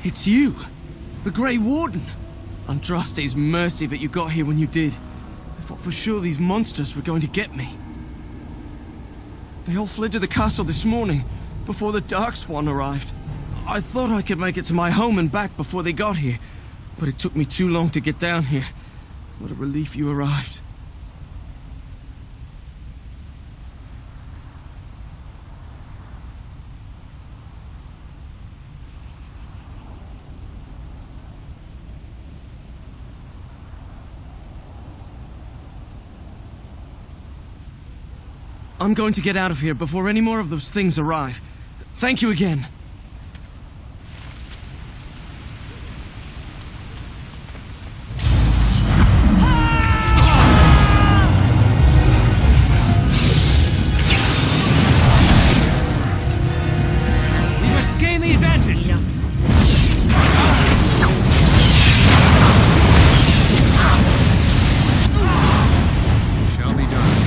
It's you! The Grey Warden! Andraste's mercy that you got here when you did. I thought for sure these monsters were going to get me. They all fled to the castle this morning, before the Darkspawn arrived. I thought I could make it to my home and back before they got here, but it took me too long to get down here. What a relief you arrived. I'm going to get out of here before any more of those things arrive. Thank you again. We must gain the advantage! Shall be done.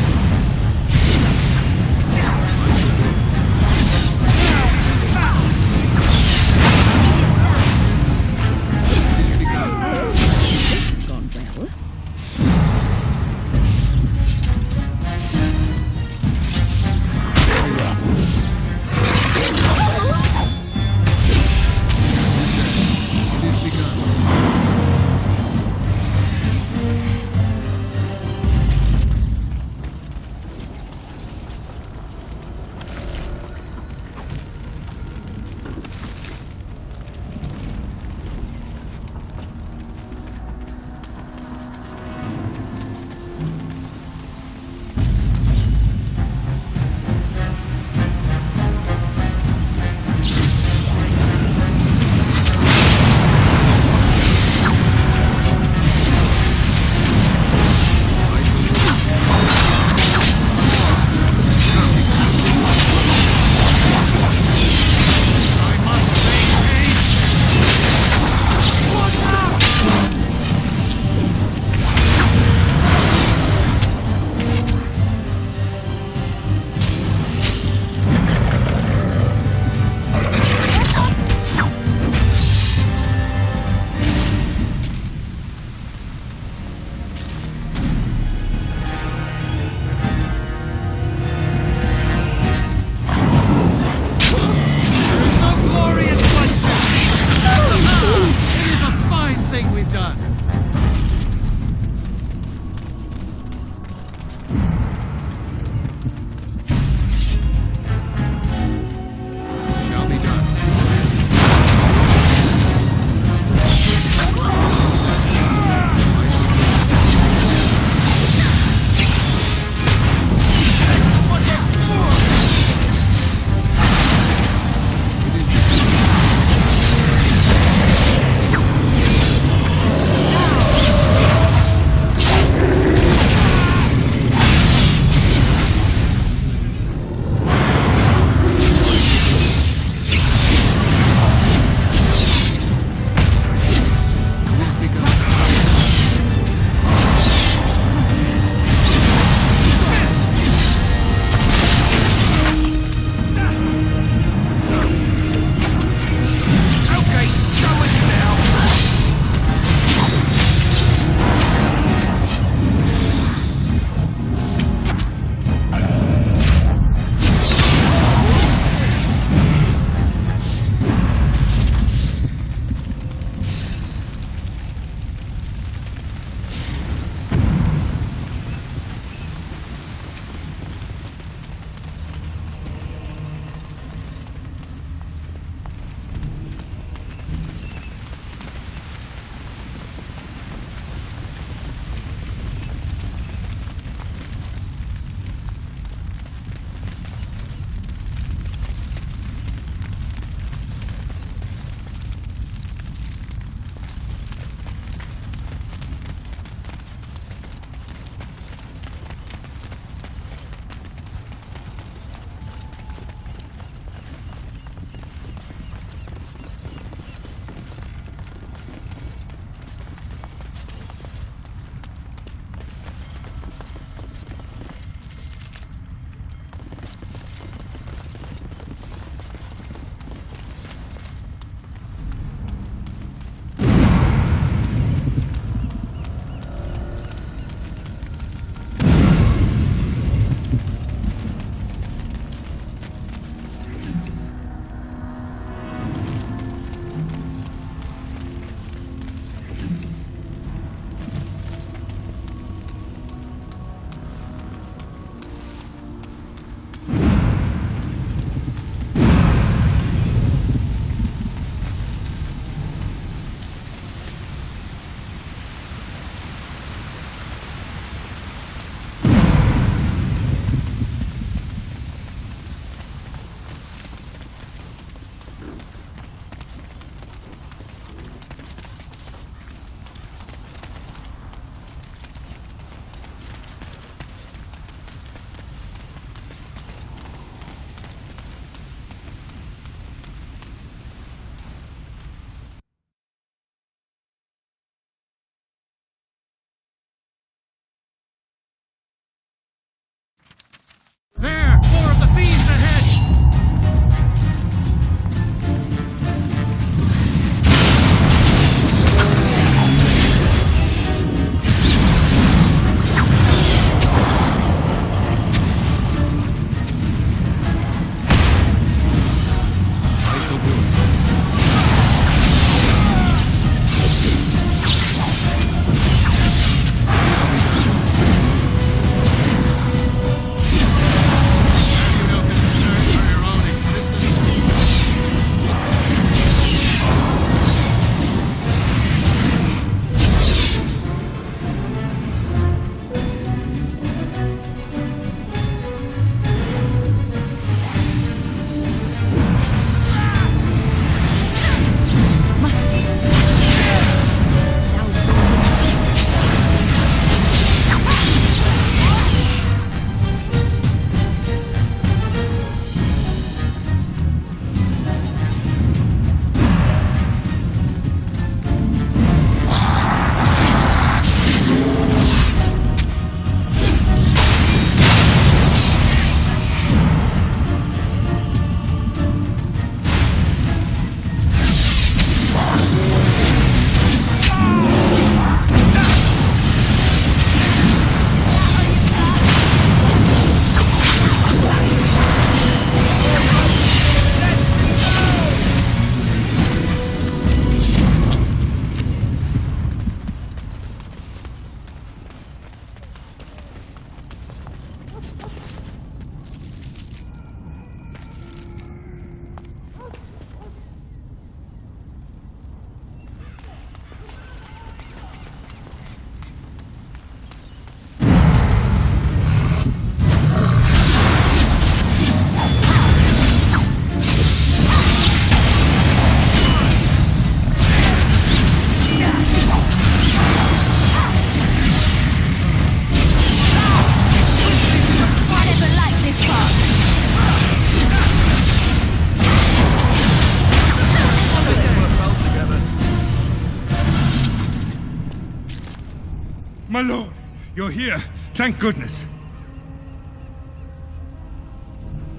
My lord, you're here. Thank goodness.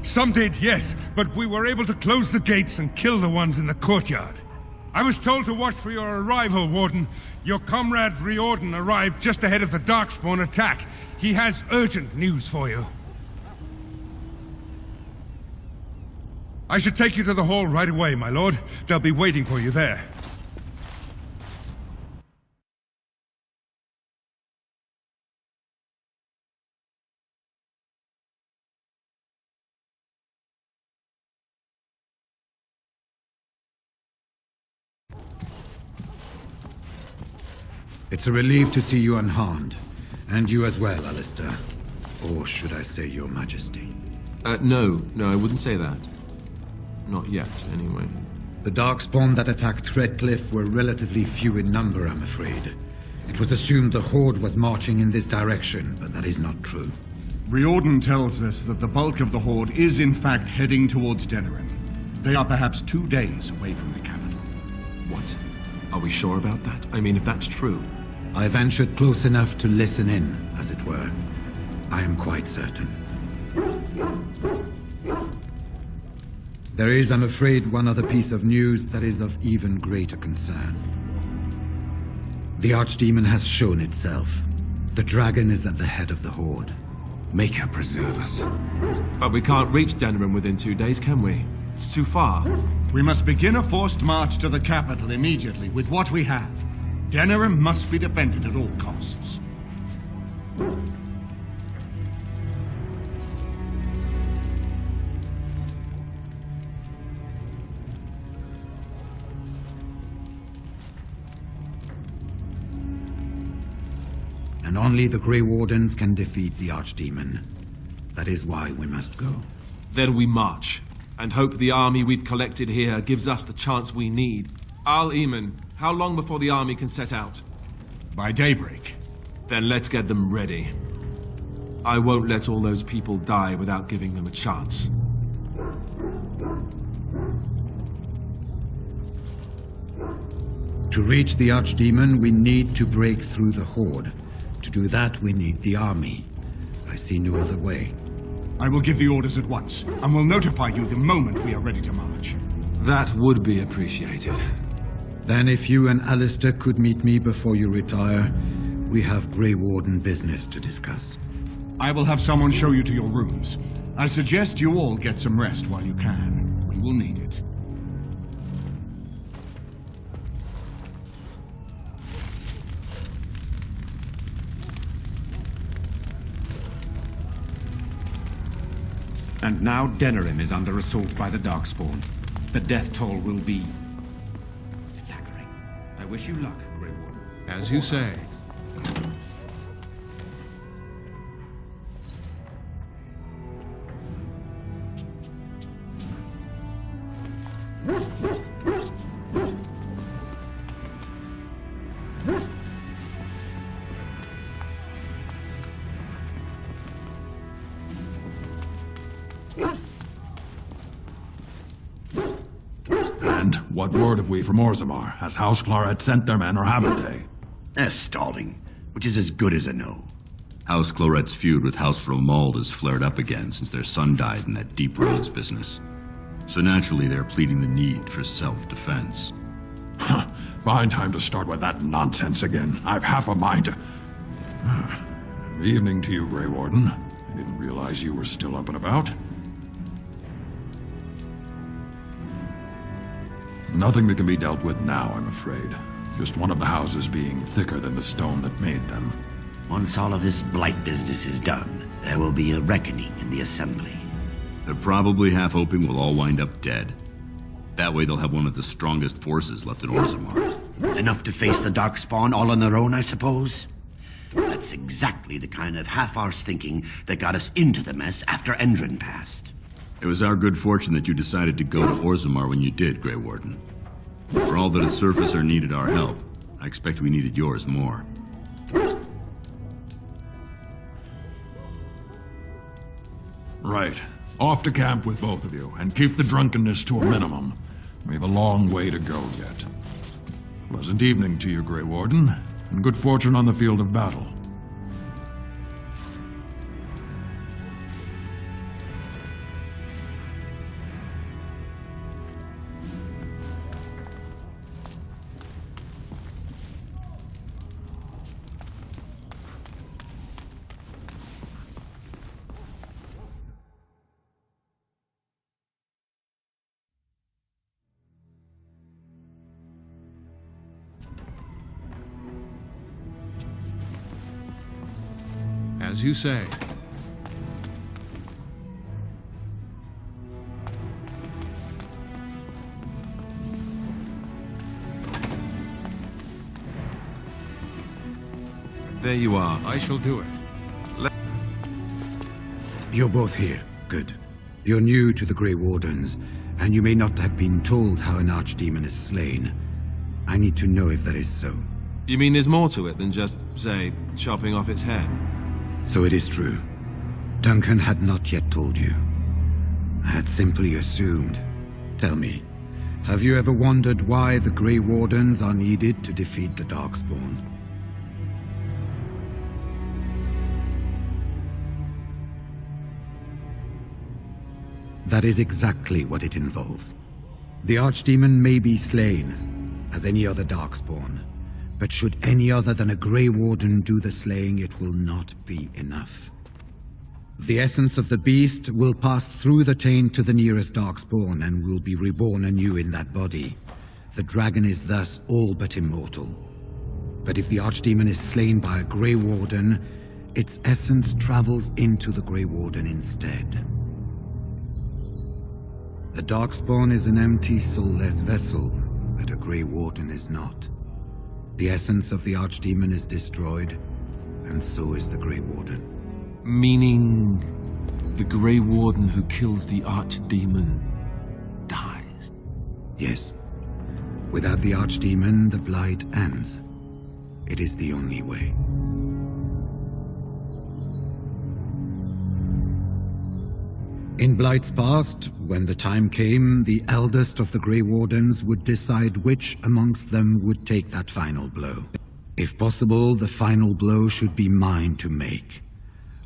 Some did, yes, but we were able to close the gates and kill the ones in the courtyard. I was told to watch for your arrival, Warden. Your comrade Riordan arrived just ahead of the Darkspawn attack. He has urgent news for you. I should take you to the hall right away, my lord. They'll be waiting for you there. It's a relief to see you unharmed. And you as well, Alistair. Or should I say your majesty? No, I wouldn't say that. Not yet, anyway. The Darkspawn that attacked Redcliffe were relatively few in number, I'm afraid. It was assumed the Horde was marching in this direction, but that is not true. Riordan tells us that the bulk of the Horde is in fact heading towards Denerim. They are perhaps 2 days away from the capital. What? Are we sure about that? I mean, if that's true... I ventured close enough to listen in, as it were. I am quite certain. There is, I'm afraid, one other piece of news that is of even greater concern. The Archdemon has shown itself. The dragon is at the head of the Horde. May her preserve us. But we can't reach Denerim within 2 days, can we? It's too far. We must begin a forced march to the capital immediately with what we have. Denerim must be defended at all costs. And only the Grey Wardens can defeat the Archdemon. That is why we must go. Then we march, and hope the army we've collected here gives us the chance we need. Al-Eamon, how long before the army can set out? By daybreak. Then let's get them ready. I won't let all those people die without giving them a chance. To reach the Archdemon, we need to break through the Horde. To do that, we need the army. I see no other way. I will give the orders at once, and will notify you the moment we are ready to march. That would be appreciated. Then if you and Alistair could meet me before you retire, we have Grey Warden business to discuss. I will have someone show you to your rooms. I suggest you all get some rest while you can. We will need it. And now Denerim is under assault by the Darkspawn. The death toll will be... staggering. I wish you luck, Grey Warden. As you say. And what word have we from Orzammar? Has House Clorette sent their men or haven't they? They're stalling, which is as good as a no. House Clorette's feud with House Romald has flared up again since their son died in that Deep Roads business. So naturally they're pleading the need for self-defense. Fine time to start with that nonsense again. I've half a mind to... Evening to you, Grey Warden. I didn't realize you were still up and about. Nothing that can be dealt with now, I'm afraid. Just one of the houses being thicker than the stone that made them. Once all of this blight business is done, there will be a reckoning in the Assembly. They're probably half hoping we'll all wind up dead. That way they'll have one of the strongest forces left in Orzammar. Enough to face the Darkspawn all on their own, I suppose? That's exactly the kind of half-arsed thinking that got us into the mess after Endron passed. It was our good fortune that you decided to go to Orzammar when you did, Grey Warden. For all that a surfacer needed our help, I expect we needed yours more. Right. Off to camp with both of you, and keep the drunkenness to a minimum. We have a long way to go yet. Pleasant evening to you, Grey Warden, and good fortune on the field of battle. As you say. There you are. I shall do it. You're both here. Good. You're new to the Grey Wardens, and you may not have been told how an archdemon is slain. I need to know if that is so. You mean there's more to it than just, say, chopping off its head? So it is true. Duncan had not yet told you. I had simply assumed. Tell me, have you ever wondered why the Grey Wardens are needed to defeat the Darkspawn? That is exactly what it involves. The Archdemon may be slain, as any other Darkspawn, but should any other than a Grey Warden do the slaying, it will not be enough. The essence of the beast will pass through the taint to the nearest Darkspawn and will be reborn anew in that body. The dragon is thus all but immortal. But if the Archdemon is slain by a Grey Warden, its essence travels into the Grey Warden instead. A Darkspawn is an empty, soulless vessel, but a Grey Warden is not. The essence of the Archdemon is destroyed, and so is the Grey Warden. Meaning the Grey Warden who kills the Archdemon dies? Yes. Without the Archdemon, the Blight ends. It is the only way. In Blight's past, when the time came, the eldest of the Grey Wardens would decide which amongst them would take that final blow. If possible, the final blow should be mine to make.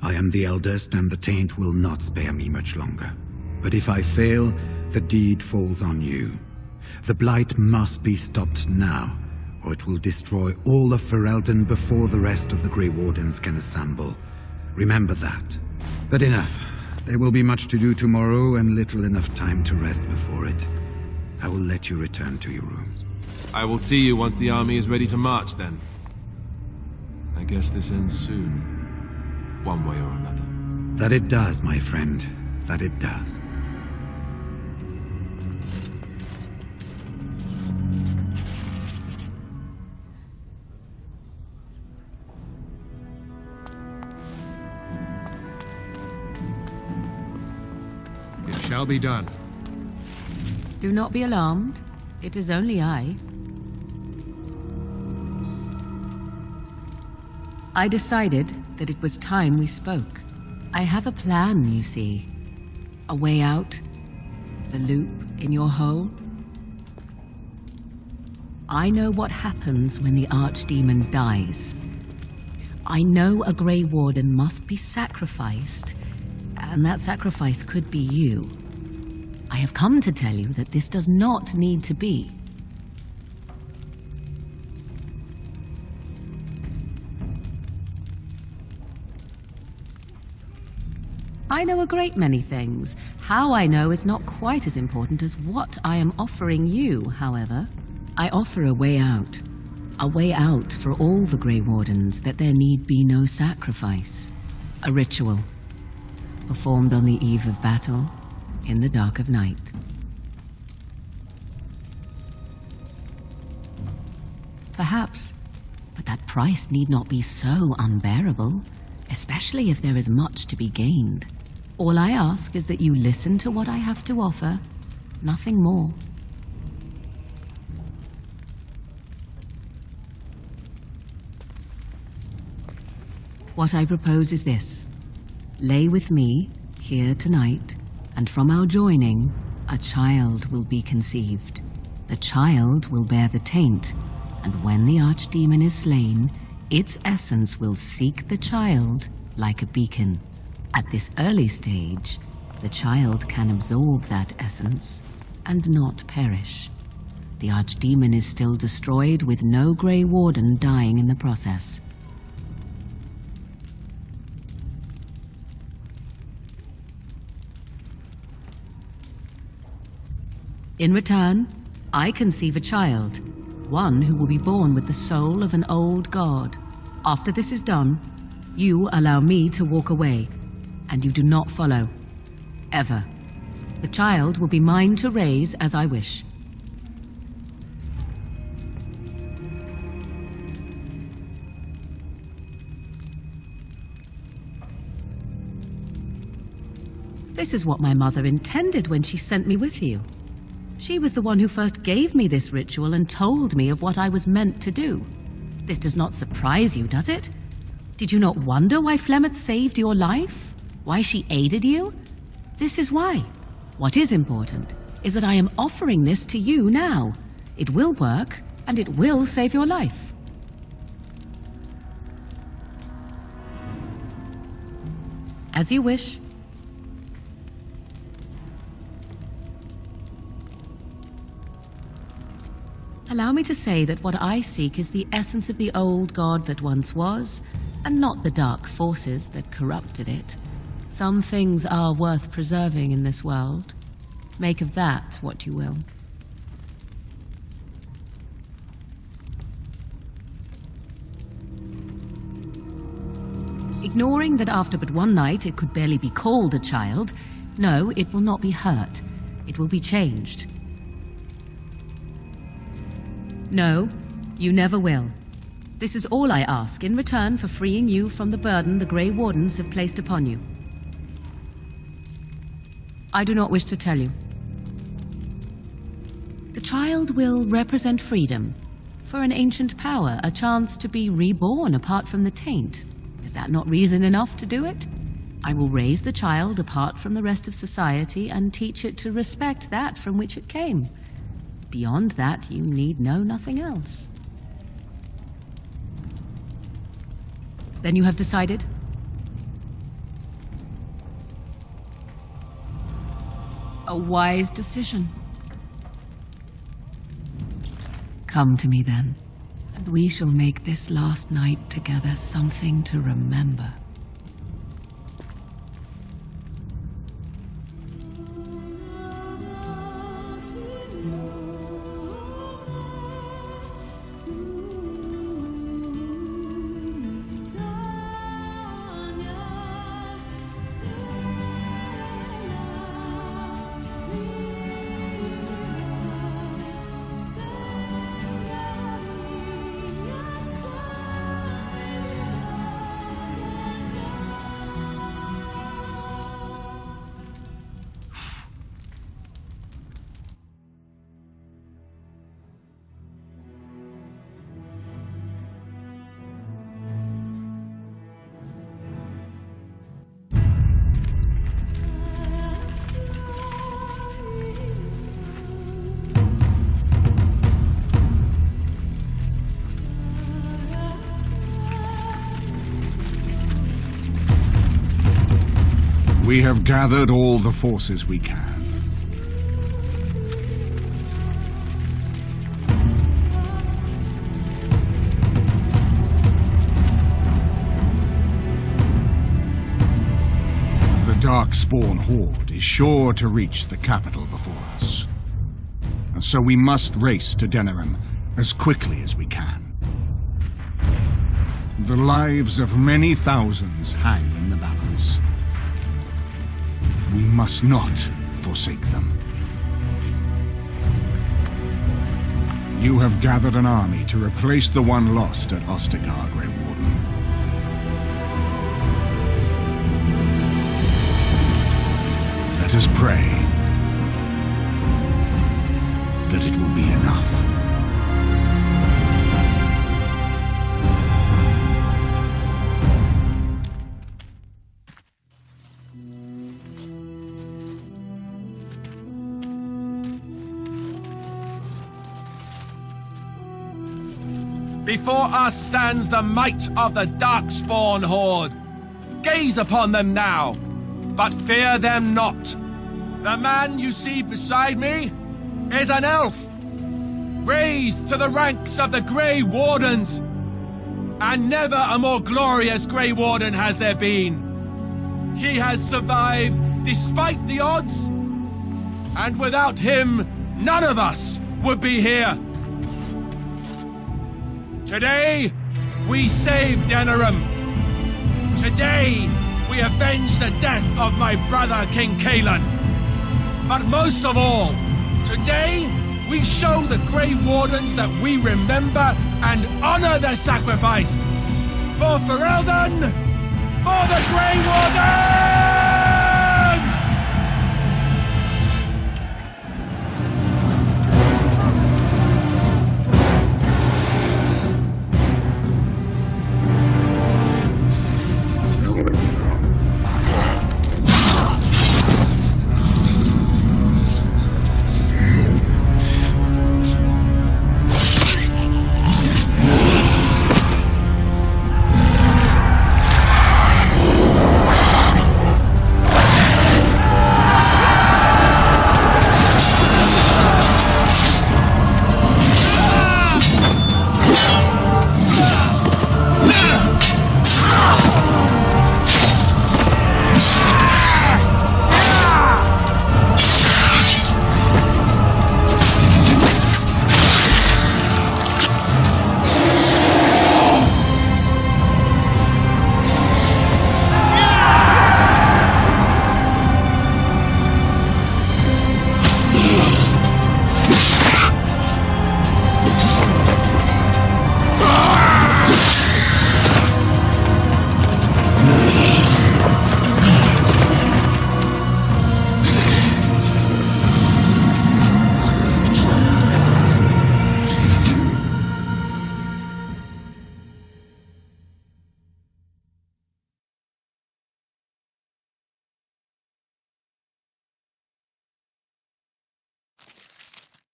I am the eldest, and the taint will not spare me much longer. But if I fail, the deed falls on you. The Blight must be stopped now, or it will destroy all of Ferelden before the rest of the Grey Wardens can assemble. Remember that. But enough. There will be much to do tomorrow, and little enough time to rest before it. I will let you return to your rooms. I will see you once the army is ready to march, then. I guess this ends soon. One way or another. That it does, my friend. That it does. It shall be done. Do not be alarmed. It is only I. I decided that it was time we spoke. I have a plan, you see. A way out. The loop in your hole. I know what happens when the Archdemon dies. I know a Grey Warden must be sacrificed, and that sacrifice could be you. I have come to tell you that this does not need to be. I know a great many things. How I know is not quite as important as what I am offering you, however. I offer a way out. A way out for all the Grey Wardens, that there need be no sacrifice. A ritual, performed on the eve of battle, in the dark of night. Perhaps, but that price need not be so unbearable, especially if there is much to be gained. All I ask is that you listen to what I have to offer, nothing more. What I propose is this. Lay with me, here tonight, and from our joining, a child will be conceived. The child will bear the taint, and when the Archdemon is slain, its essence will seek the child like a beacon. At this early stage, the child can absorb that essence and not perish. The Archdemon is still destroyed with no Grey Warden dying in the process. In return, I conceive a child, one who will be born with the soul of an old god. After this is done, You allow me to walk away, and you do not follow. Ever. The child will be mine to raise as I wish. This is what my mother intended when she sent me with you. She was the one who first gave me this ritual and told me of what I was meant to do. This does not surprise you, does it? Did you not wonder why Flemeth saved your life? Why she aided you? This is why. What is important is that I am offering this to you now. It will work, and it will save your life. As you wish. Allow me to say that what I seek is the essence of the old god that once was, and not the dark forces that corrupted it. Some things are worth preserving in this world. Make of that what you will. Ignoring that after but one night it could barely be called a child, no, it will not be hurt. It will be changed. No, you never will. This is all I ask in return for freeing you from the burden the Grey Wardens have placed upon you. I do not wish to tell you. The child will represent freedom. For an ancient power, a chance to be reborn apart from the taint. Is that not reason enough to do it? I will raise the child apart from the rest of society and teach it to respect that from which it came. Beyond that, you need know nothing else. Then you have decided? A wise decision. Come to me then, and we shall make this last night together something to remember. We have gathered all the forces we can. The Darkspawn Horde is sure to reach the capital before us. And so we must race to Denerim as quickly as we can. The lives of many thousands hang in the balance. We must not forsake them. You have gathered an army to replace the one lost at Ostagar, Grey Warden. Let us pray that it will be enough. Before us stands the might of the Darkspawn Horde. Gaze upon them now, but fear them not. The man you see beside me is an elf, raised to the ranks of the Grey Wardens. And never a more glorious Grey Warden has there been. He has survived despite the odds, and without him, none of us would be here. Today, we save Denerim. Today, we avenge the death of my brother King Kaelan. But most of all, today, we show the Grey Wardens that we remember and honor their sacrifice. For Ferelden, for the Grey Wardens!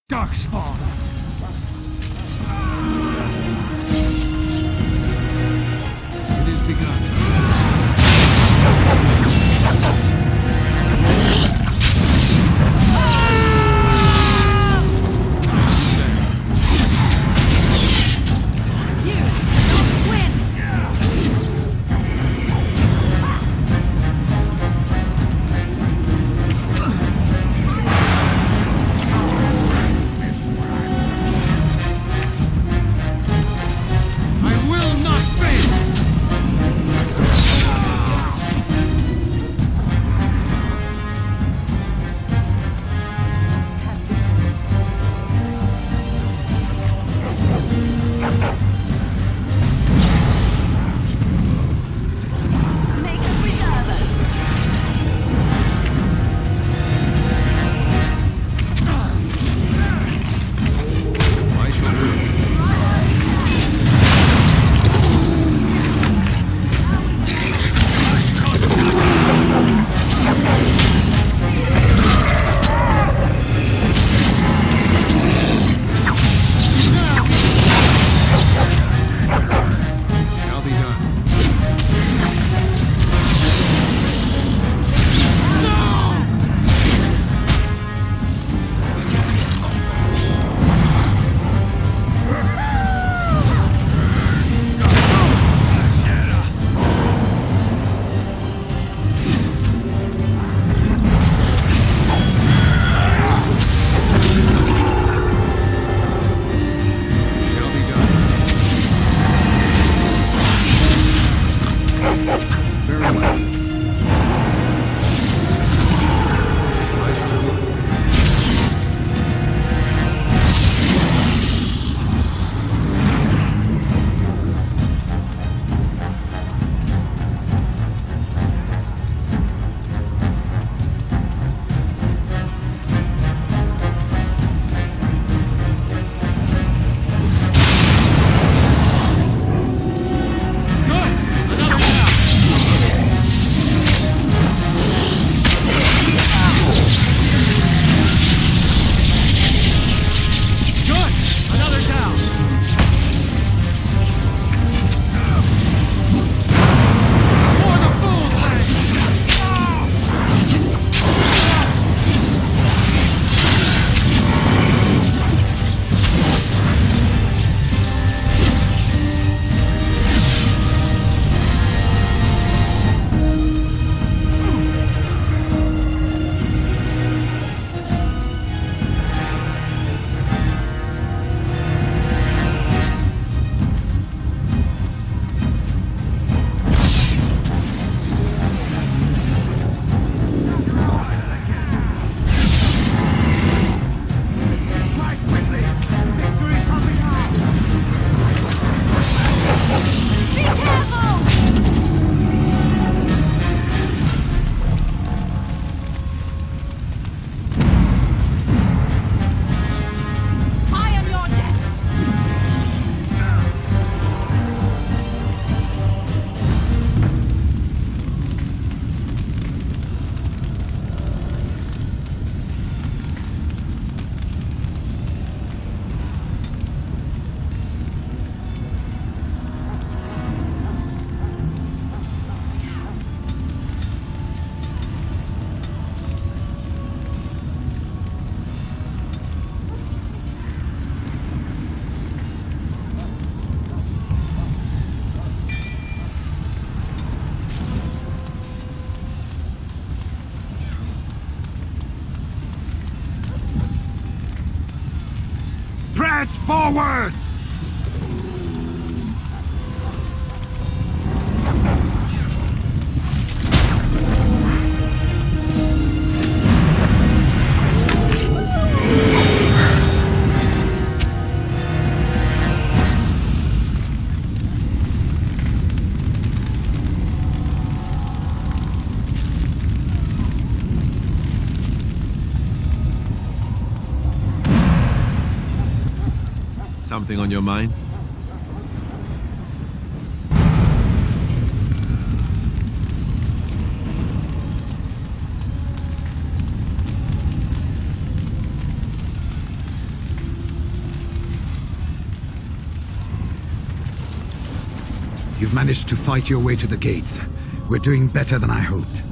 Darkspawn! It is begun. Press forward! Something on your mind? You've managed to fight your way to the gates. We're doing better than I hoped.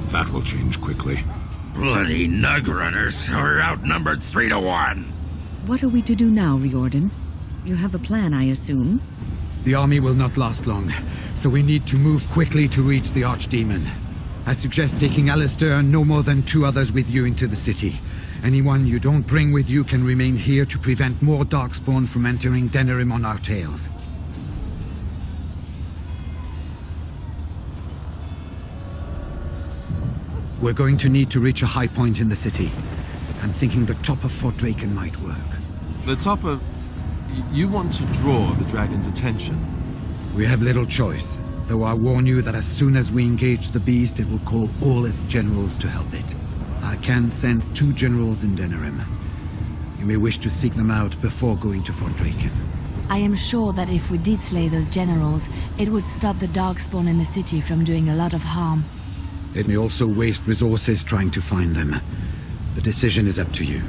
That will change quickly. Bloody nug runners are outnumbered 3 to 1. What are we to do now, Riordan? You have a plan, I assume? The army will not last long, so we need to move quickly to reach the Archdemon. I suggest taking Alistair and no more than 2 others with you into the city. Anyone you don't bring with you can remain here to prevent more Darkspawn from entering Denerim on our tails. We're going to need to reach a high point in the city. I'm thinking the top of Fort Draken might work. The top of... You want to draw the dragon's attention? We have little choice, though I warn you that as soon as we engage the beast, it will call all its generals to help it. I can sense 2 generals in Denerim. You may wish to seek them out before going to Fort Draken. I am sure that if we did slay those generals, it would stop the Darkspawn in the city from doing a lot of harm. It may also waste resources trying to find them. The decision is up to you.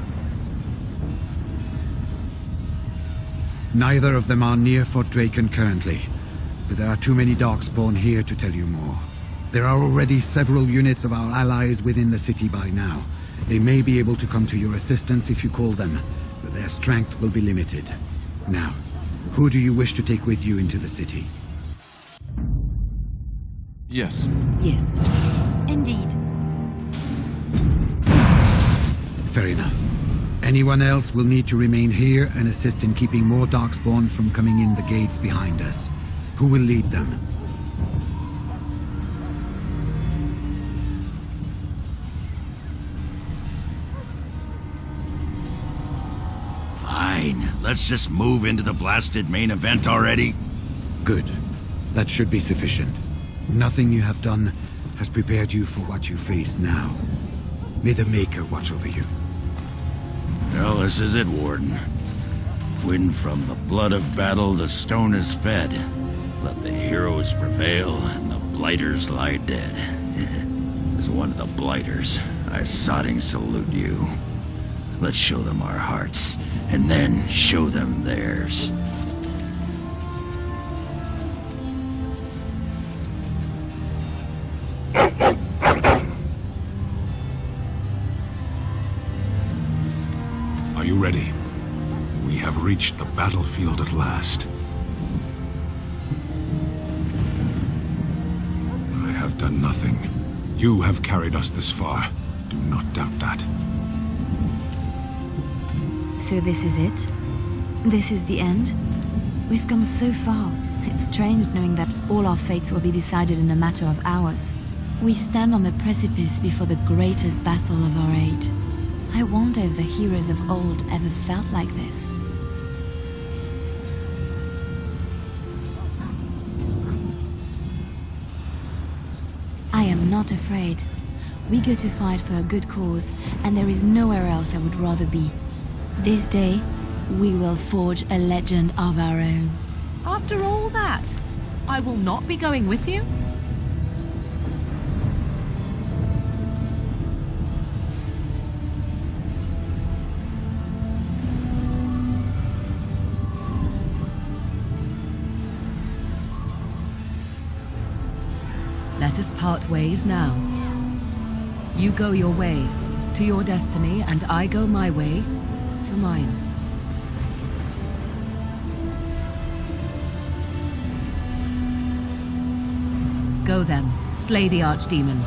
Neither of them are near Fort Draken currently, but there are too many Darkspawn here to tell you more. There are already several units of our allies within the city by now. They may be able to come to your assistance if you call them, but their strength will be limited. Now, who do you wish to take with you into the city? Yes. Yes. Indeed. Fair enough. Anyone else will need to remain here and assist in keeping more Darkspawn from coming in the gates behind us. Who will lead them? Fine. Let's just move into the blasted main event already. Good. That should be sufficient. Nothing you have done has prepared you for what you face now. May the Maker watch over you. Well, this is it, Warden. When from the blood of battle the stone is fed, let the heroes prevail and the blighters lie dead. As one of the blighters, I sodding salute you. Let's show them our hearts, and then show them theirs. Are you ready? We have reached the battlefield at last. I have done nothing. You have carried us this far. Do not doubt that. So this is it? This is the end? We've come so far. It's strange knowing that all our fates will be decided in a matter of hours. We stand on the precipice before the greatest battle of our age. I wonder if the heroes of old ever felt like this. I am not afraid. We go to fight for a good cause, and there is nowhere else I would rather be. This day, we will forge a legend of our own. After all that, I will not be going with you? Let us part ways now. You go your way, to your destiny, and I go my way, to mine. Go then, slay the Archdemon.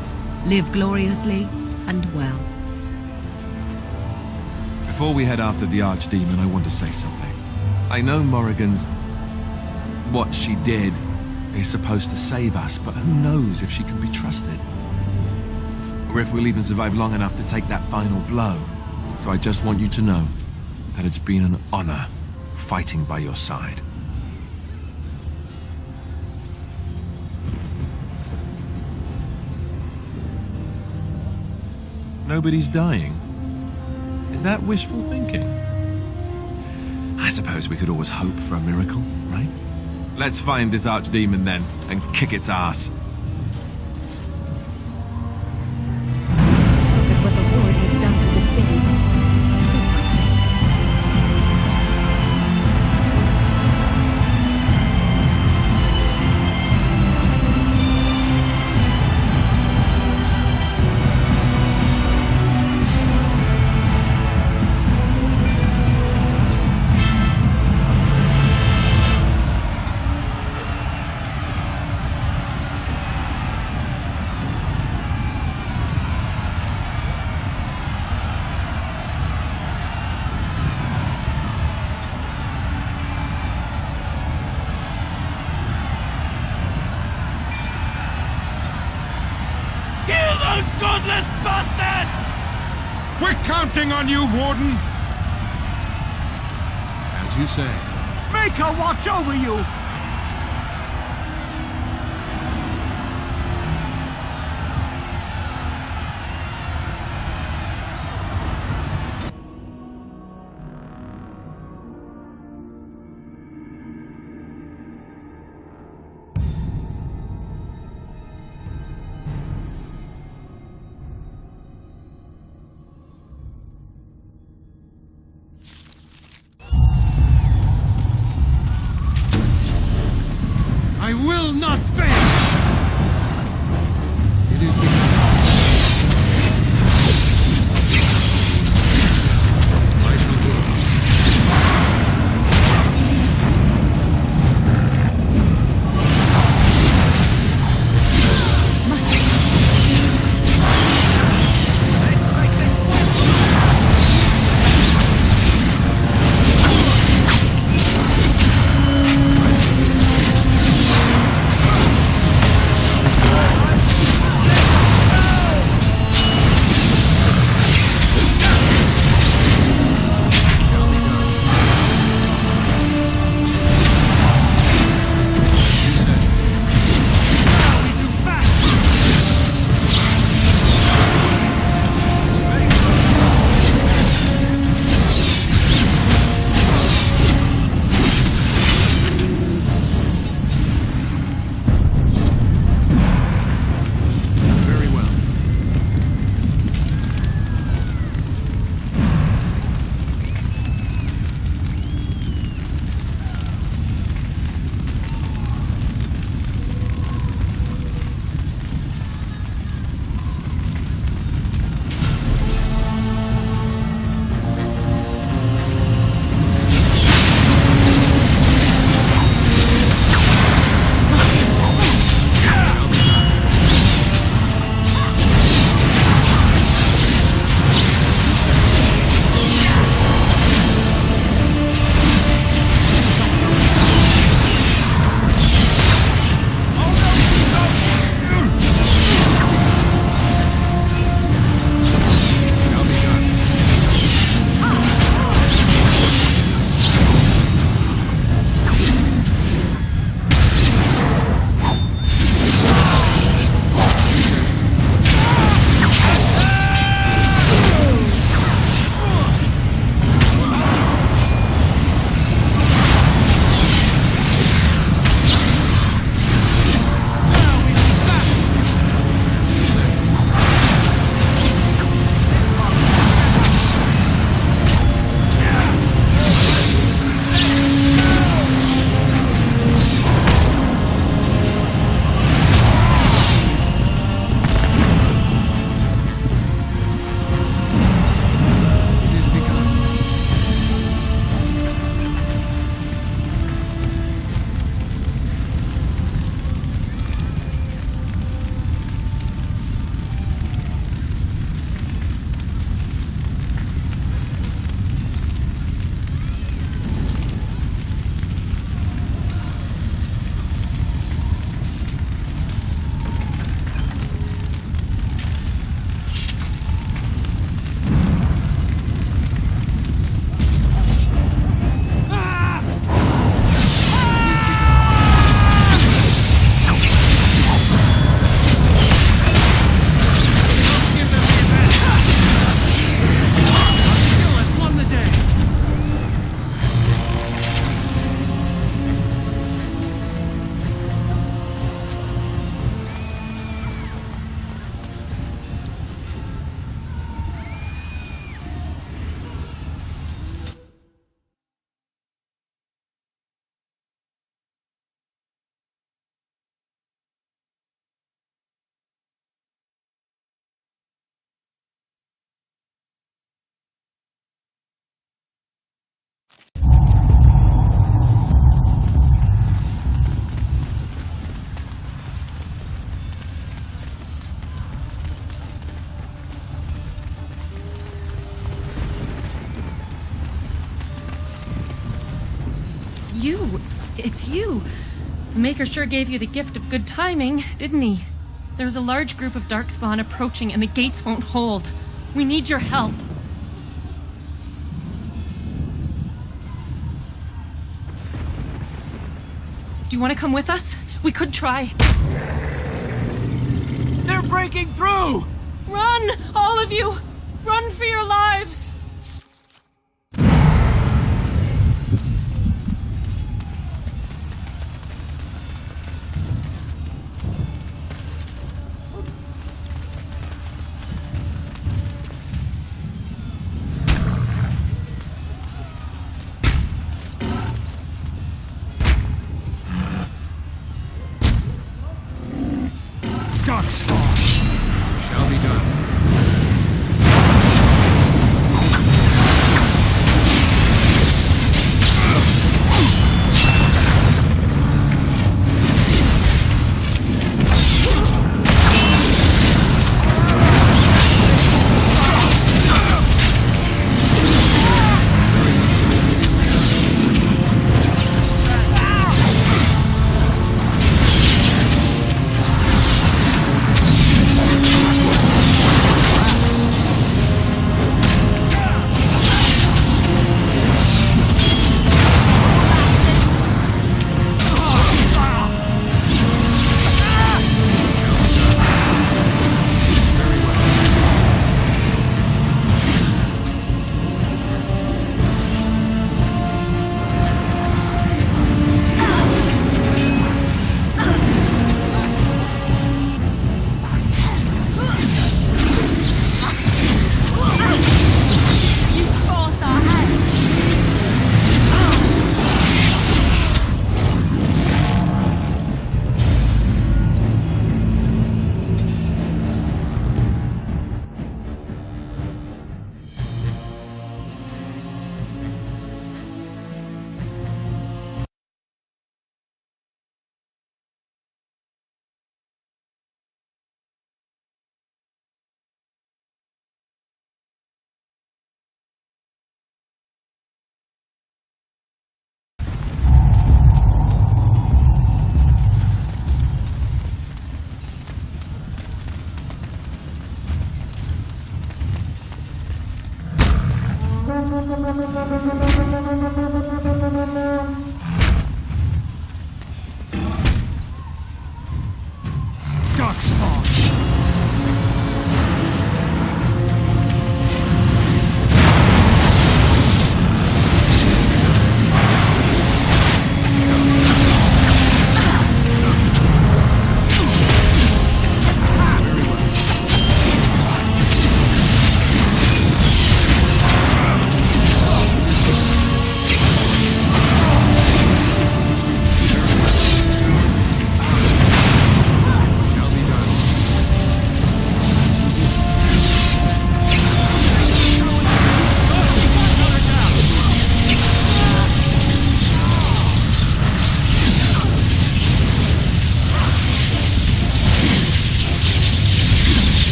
Live gloriously and well. Before we head after the Archdemon, I want to say something. I know Morrigan's... what she did is supposed to save us, but who knows if she can be trusted? Or if we'll even survive long enough to take that final blow. So I just want you to know that it's been an honor fighting by your side. Nobody's dying. Is that wishful thinking? I suppose we could always hope for a miracle, right? Let's find this Archdemon then, and kick its ass. Look at what the Horde has done to the city. So quickly. Godless bastards! We're counting on you, Warden! As you say. Make her watch over you! I will not fail! It is begun. I shall go. You! It's you! The Maker sure gave you the gift of good timing, didn't he? There's a large group of Darkspawn approaching and the gates won't hold. We need your help. Do you want to come with us? We could try. They're breaking through! Run! All of you! Run for your lives! Darkspawn! Shall be done.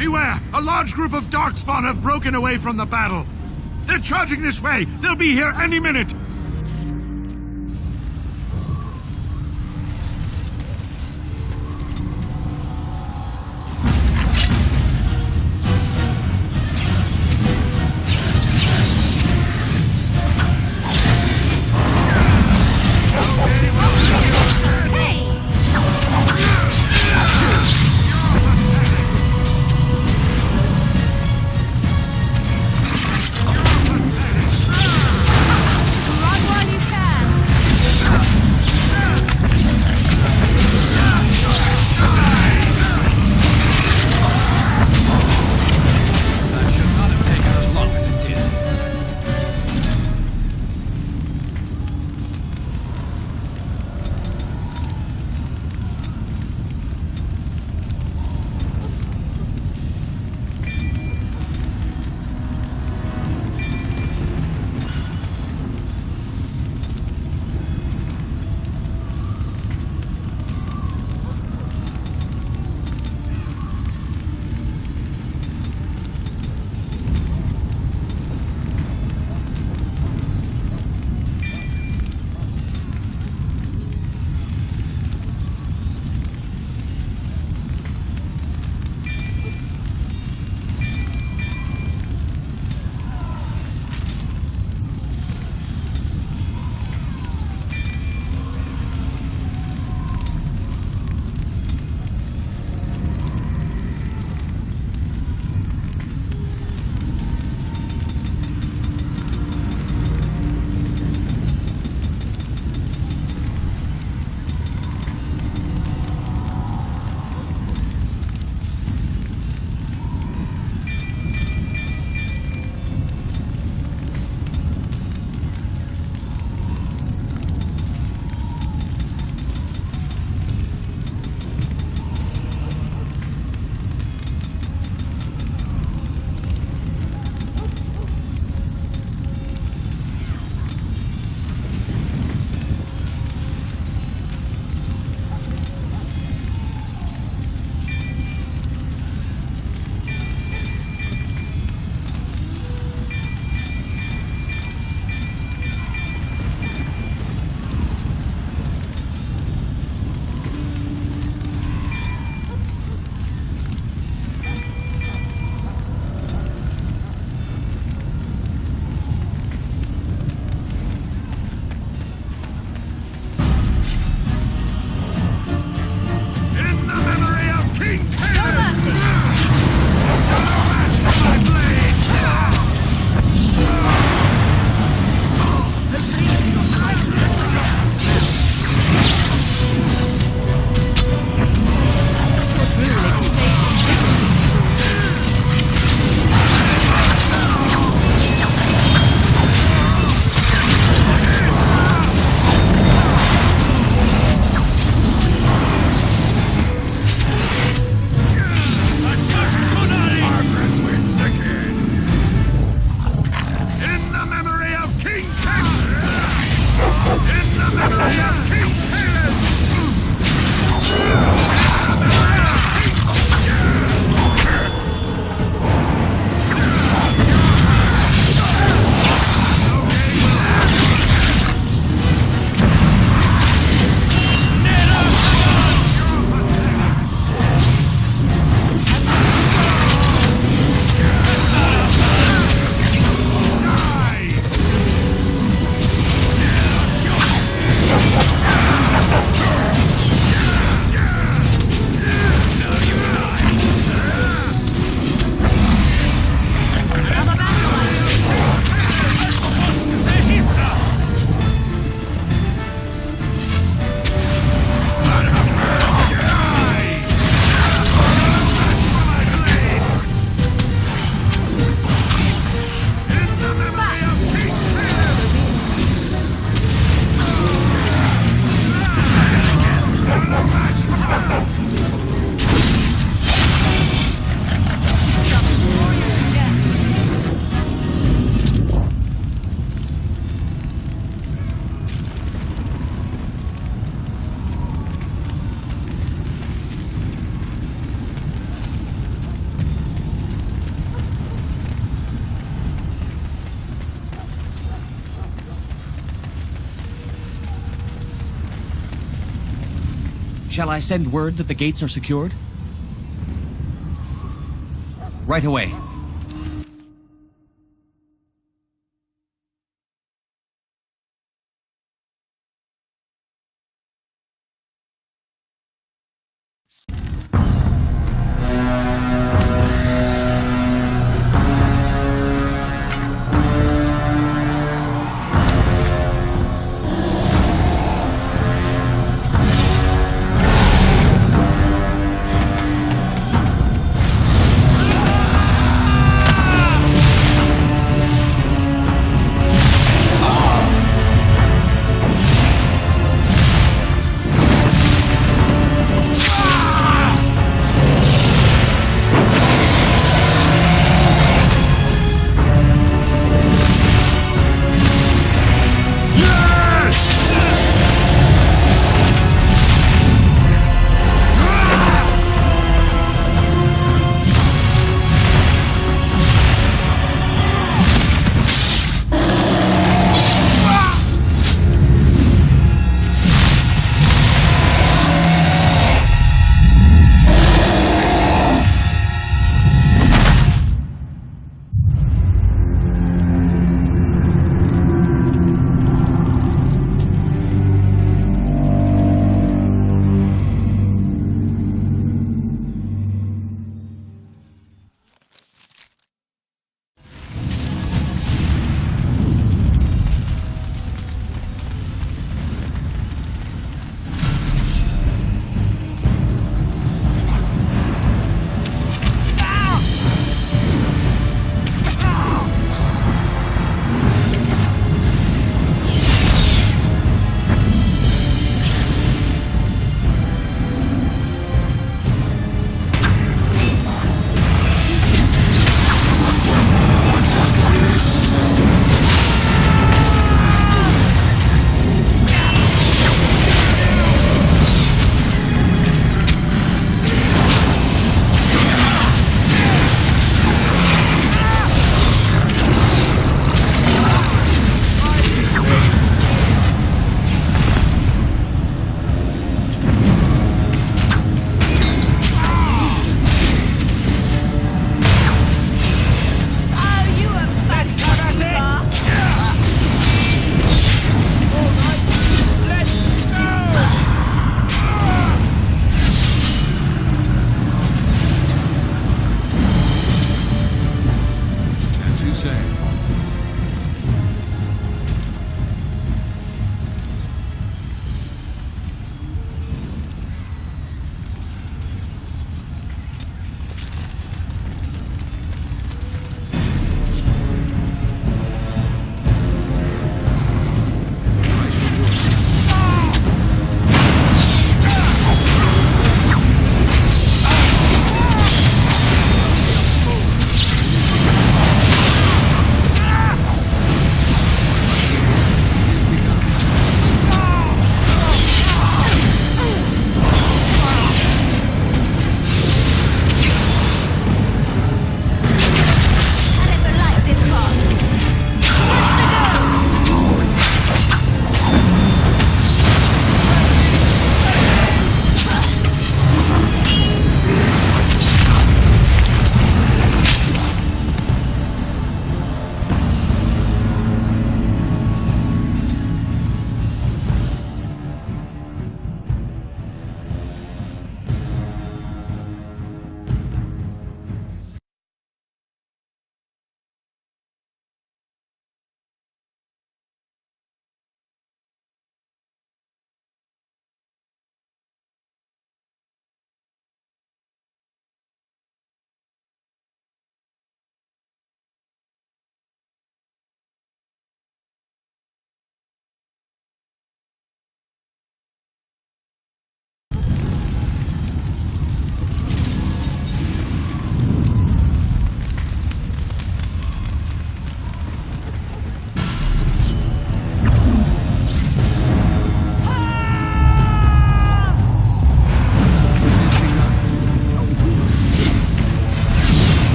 Beware! A large group of Darkspawn have broken away from the battle. They're charging this way. They'll be here any minute. Shall I send word that the gates are secured? Right away.